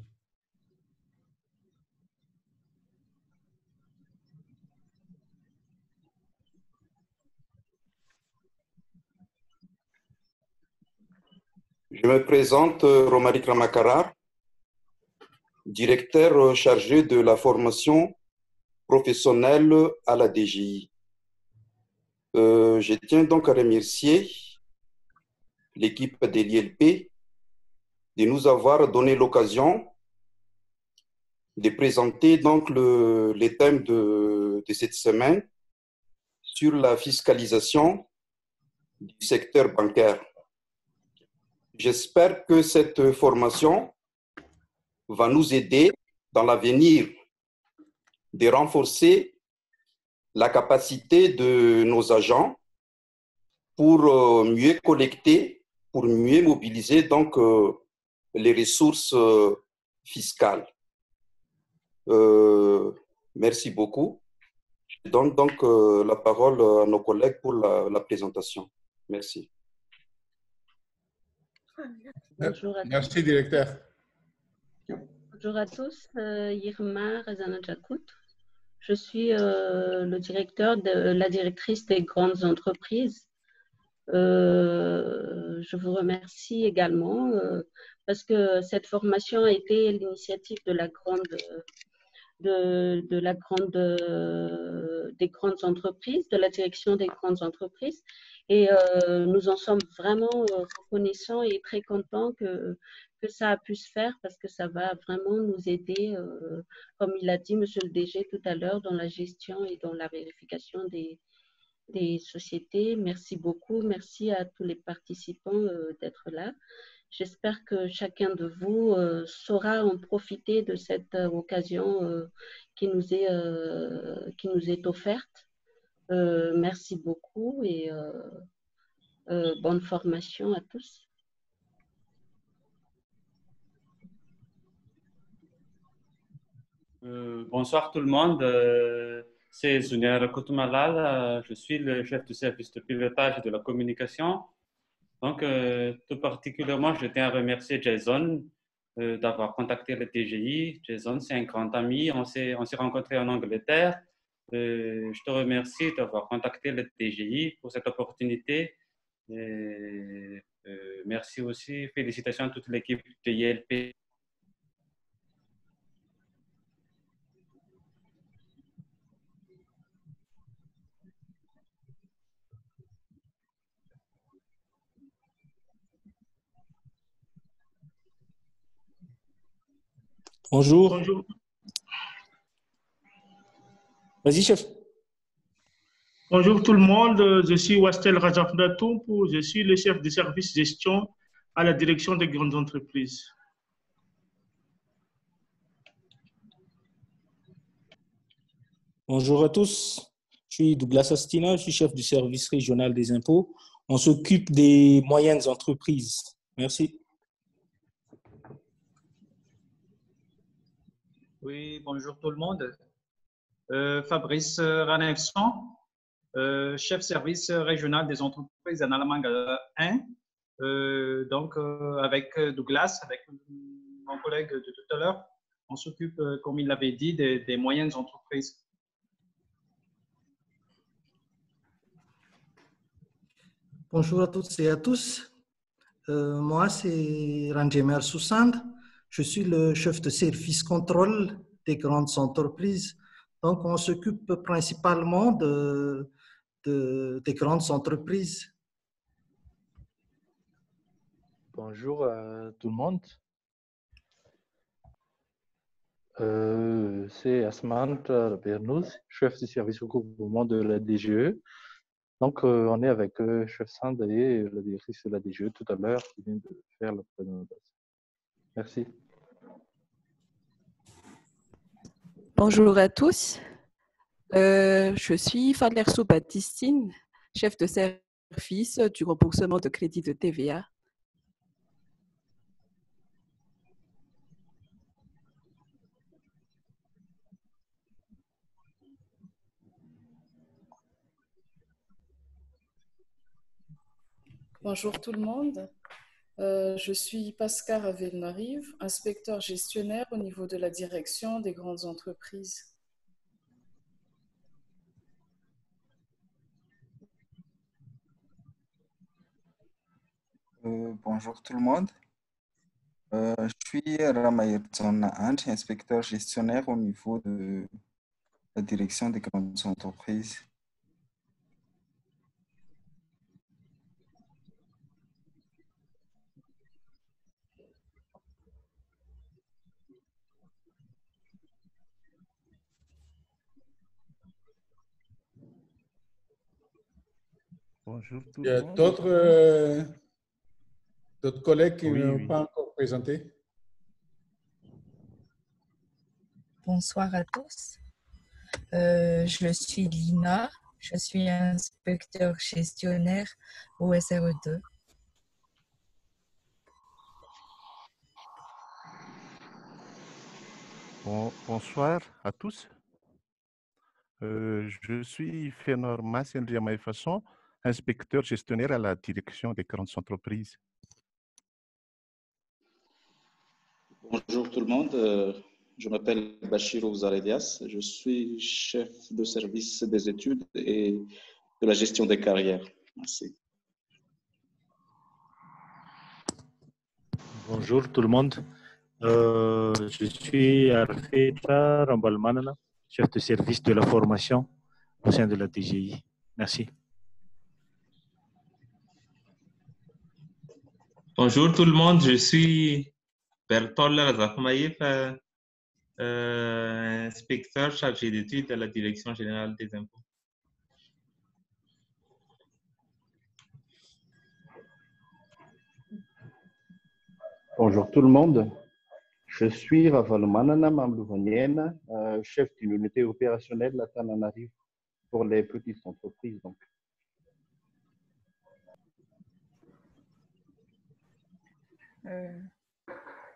Je me présente, Romaric Ramakarar, directeur chargé de la formation professionnelle à la DGI. Je tiens donc à remercier l'équipe de l'ILP de nous avoir donné l'occasion de présenter donc le thème de cette semaine sur la fiscalisation du secteur bancaire. J'espère que cette formation va nous aider dans l'avenir de renforcer la capacité de nos agents pour mieux collecter, pour mieux mobiliser donc les ressources fiscales. Merci beaucoup. Je donne donc la parole à nos collègues pour la présentation. Merci. Bonjour à Merci, directeur. Bonjour à tous, Irma Razana-Jakout. Je suis le directeur la directrice des grandes entreprises. Je vous remercie également parce que cette formation a été l'initiative de la des grandes entreprises, de la direction des grandes entreprises. Et nous en sommes vraiment reconnaissants et très contents que ça a pu se faire parce que ça va vraiment nous aider, comme il a dit Monsieur le DG tout à l'heure, dans la gestion et dans la vérification des sociétés. Merci beaucoup. Merci à tous les participants d'être là. J'espère que chacun de vous saura en profiter de cette occasion qui nous est offerte. Merci beaucoup et bonne formation à tous. Bonsoir tout le monde. C'est Zounia Koutumalal. Je suis le chef du service de pilotage de la communication. Donc, tout particulièrement, je tiens à remercier Jason d'avoir contacté le TGI. Jason, c'est un grand ami. On s'est rencontrés en Angleterre. Je te remercie d'avoir contacté le TGI pour cette opportunité. Merci aussi. Félicitations à toute l'équipe de ILP. Bonjour. Bonjour. Vas-y, chef. Bonjour tout le monde. Je suis Wastel Rajafnatoum. Je suis le chef de service gestion à la direction des grandes entreprises. Bonjour à tous. Je suis Douglas Astina. Je suis chef du service régional des impôts. On s'occupe des moyennes entreprises. Merci. Oui, bonjour tout le monde. Fabrice Ranelson, chef service régional des entreprises en Alamanga 1. Avec Douglas, avec mon collègue de tout à l'heure, on s'occupe, comme il l'avait dit, des moyennes entreprises. Bonjour à toutes et à tous. Moi, c'est Ranjemer Soussand. Je suis le chef de service contrôle des grandes entreprises. Donc, on s'occupe principalement des grandes entreprises. Bonjour à tout le monde. C'est Asmant Bernouz, chef du service recouvrement de la DGE. Donc, on est avec chef Sand et la directrice de la DGE tout à l'heure qui vient de faire la présentation. Merci. Bonjour à tous. Je suis Falerso Baptistine, chef de service du remboursement de crédit de TVA. Bonjour tout le monde. Je suis Pascal Avelnarive, inspecteur gestionnaire au niveau de la direction des grandes entreprises. Bonjour tout le monde. Je suis Ramayerton Ange, inspecteur gestionnaire au niveau de la direction des grandes entreprises. Bonjour tout Il y a le monde. d'autres collègues qui Oui, ne oui. sont pas encore présentés. Bonsoir à tous. Je suis Lina. Je suis inspecteur gestionnaire au SRE2. Bonsoir à tous. Je suis Fenor Massen Fasson, inspecteur gestionnaire à la direction des grandes entreprises. Bonjour tout le monde, je m'appelle Bachirou Zaredias, je suis chef de service des études et de la gestion des carrières. Merci. Bonjour tout le monde. Je suis Arfeta Rambalmanana, chef de service de la formation au sein de la DGI. Merci. Bonjour tout le monde, je suis Bertol Razafmaïf, inspecteur chargé d'études à la Direction générale des impôts. Bonjour tout le monde, je suis Raval Manana Mamlouvonienne, chef d'une unité opérationnelle à Tananarive pour les petites entreprises. Donc.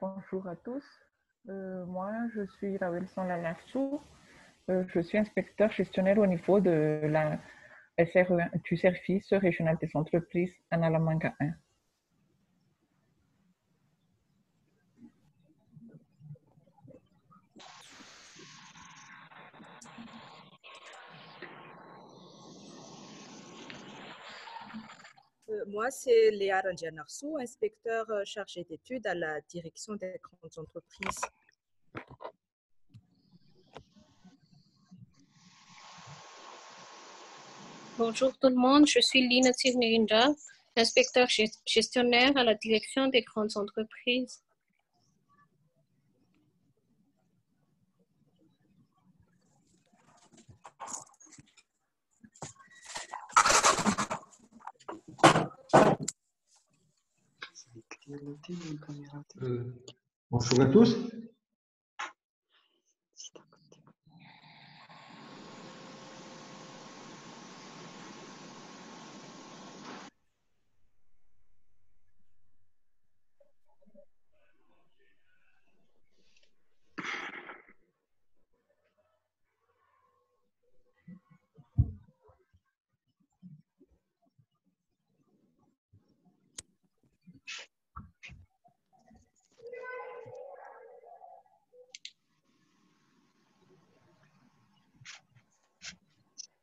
Bonjour à tous, moi je suis Ravelson Lalarsou, je suis inspecteur gestionnaire au niveau de la SRE1, du service régional des entreprises en Alamanga 1. Moi, c'est Léa Rangianarsou, inspecteur chargé d'études à la direction des grandes entreprises. Bonjour tout le monde, je suis Lina Tirnerinda, inspecteur gestionnaire à la direction des grandes entreprises. Bonjour à tous.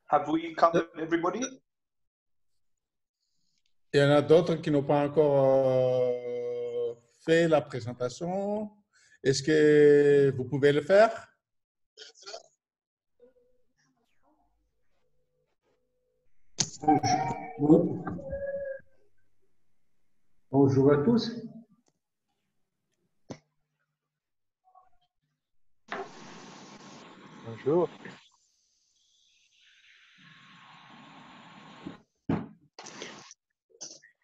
Have we covered everybody? Il y en a d'autres qui n'ont pas encore fait la présentation. Est-ce que vous pouvez le faire? Bonjour à tous. Bonjour.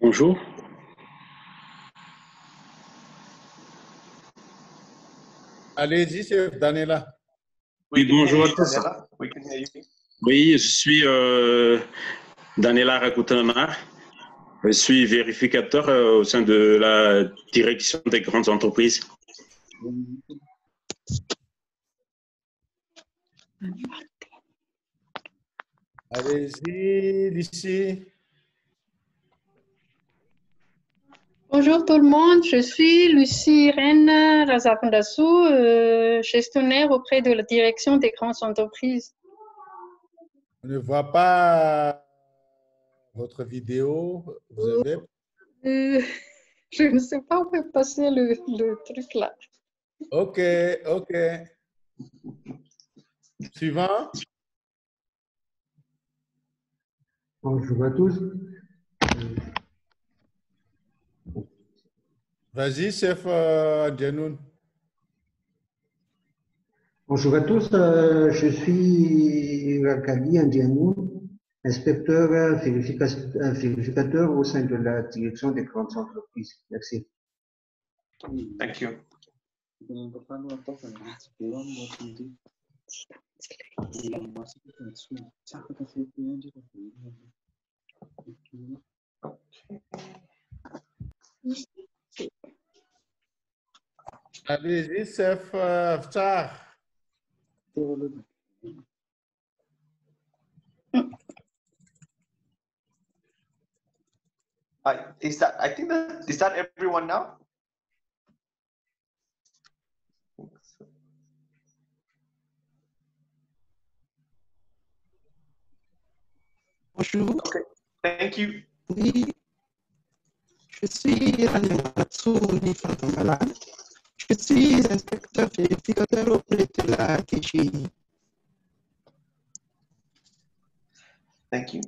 Bonjour. Allez-y, c'est Daniela. Oui, bonjour à tous. Oui, je suis Daniela Rakutanana. Je suis vérificateur au sein de la direction des grandes entreprises. Allez-y, Lucie. Bonjour tout le monde, je suis Lucie Rennes Razapandassou, gestionnaire auprès de la direction des grandes entreprises. On ne voit pas votre vidéo. Vous avez... Je ne sais pas où est passé le truc là. Ok, ok. Suivant. Bonjour à tous. Vas-y, chef Djanoun. Bonjour à tous, je suis Rakali Ndianou, inspecteur vérificateur au sein de la direction des grandes entreprises. Merci. Thank you. Allez-y, chef Aftar. Is that everyone now? Bonjour. Okay, thank you. Oui, je suis Ranimatsu Nifantamalan. Je suis inspecteur vérificateur auprès de la DGI. Thank you.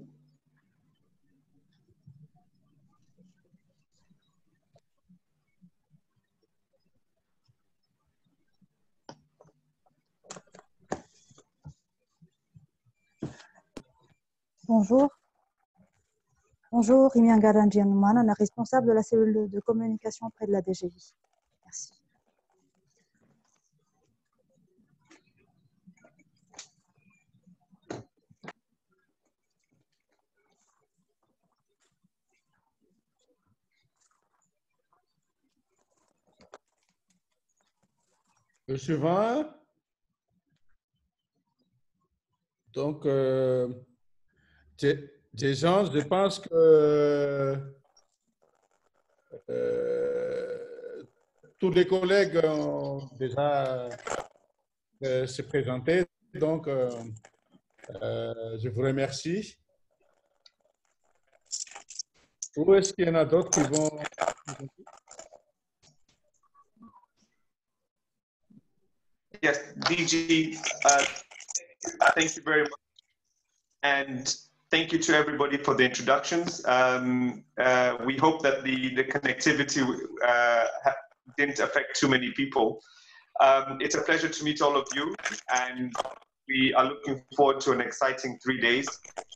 Bonjour. Bonjour, Rimianga Ranjianumana, responsable de la cellule de communication auprès de la DGI. Merci. Le suivant. Donc, des gens, je pense que tous les collègues ont déjà se présenté. Donc, je vous remercie. Ou est-ce qu'il y en a d'autres qui vont... Yes, DG, thank you very much. And thank you to everybody for the introductions. We hope that the connectivity didn't affect too many people. It's a pleasure to meet all of you, and we are looking forward to an exciting 3 days.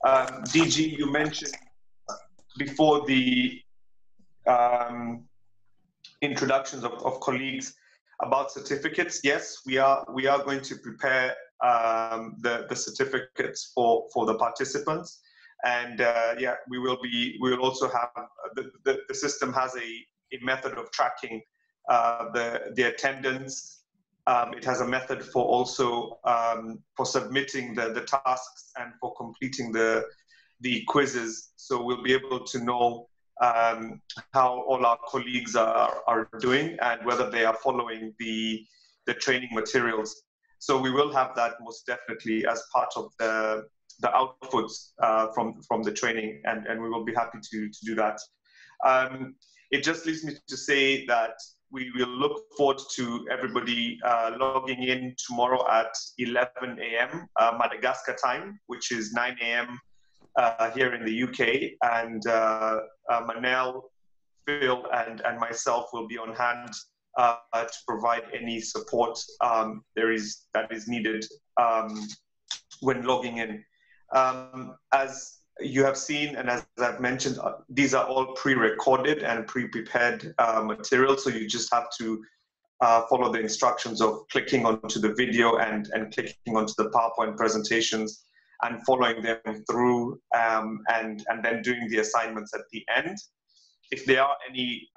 DG, you mentioned before the introductions of colleagues about certificates. Yes, we are going to prepare the certificates for the participants, and yeah, we will also have the system has a method of tracking the attendance. It has a method for also for submitting the tasks and for completing the quizzes. So we'll be able to know how all our colleagues are doing and whether they are following the training materials. So we will have that most definitely as part of the outputs from the training, and we will be happy to do that. It just leaves me to say that we will look forward to everybody logging in tomorrow at 11 a.m. Madagascar time, which is 9 a.m. Here in the UK, and Manel, Phil, and myself will be on hand to provide any support that is needed when logging in. As you have seen, and as I've mentioned, these are all pre-recorded and pre-prepared material, so you just have to follow the instructions of clicking onto the video and clicking onto the PowerPoint presentations and following them through, and then doing the assignments at the end. If there are any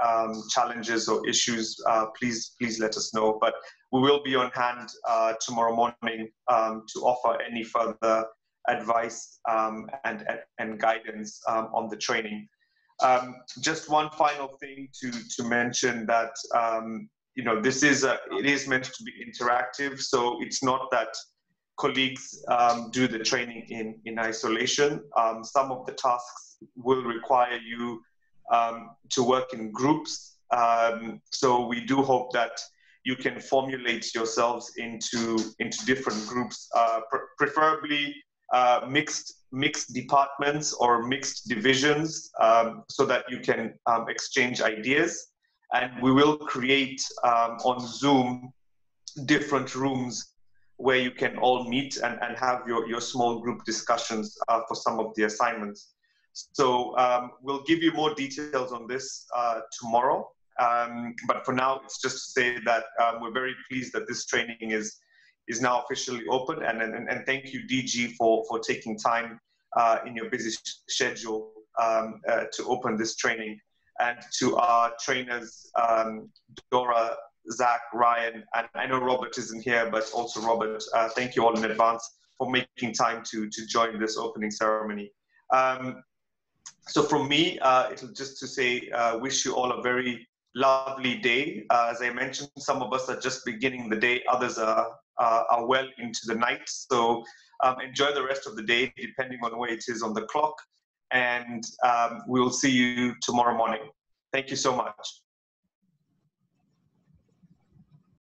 challenges or issues, please let us know. But we will be on hand tomorrow morning to offer any further advice and guidance on the training. Just one final thing to mention that you know, it is meant to be interactive, so it's not that colleagues do the training in isolation. Some of the tasks will require you to work in groups. So we do hope that you can formulate yourselves into different groups, preferably mixed departments or mixed divisions, so that you can exchange ideas. And we will create on Zoom different rooms where you can all meet and have your small group discussions for some of the assignments. So we'll give you more details on this tomorrow. But for now, it's just to say that we're very pleased that this training is now officially open. And thank you, DG, for taking time in your busy schedule to open this training. And to our trainers, Dora, Zach, Ryan, and I know Robert isn't here, but also Robert, thank you all in advance for making time to join this opening ceremony. So from me, it'll just to say, wish you all a very lovely day. As I mentioned, some of us are just beginning the day, others are well into the night. So enjoy the rest of the day, depending on where it is on the clock. And we'll see you tomorrow morning. Thank you so much.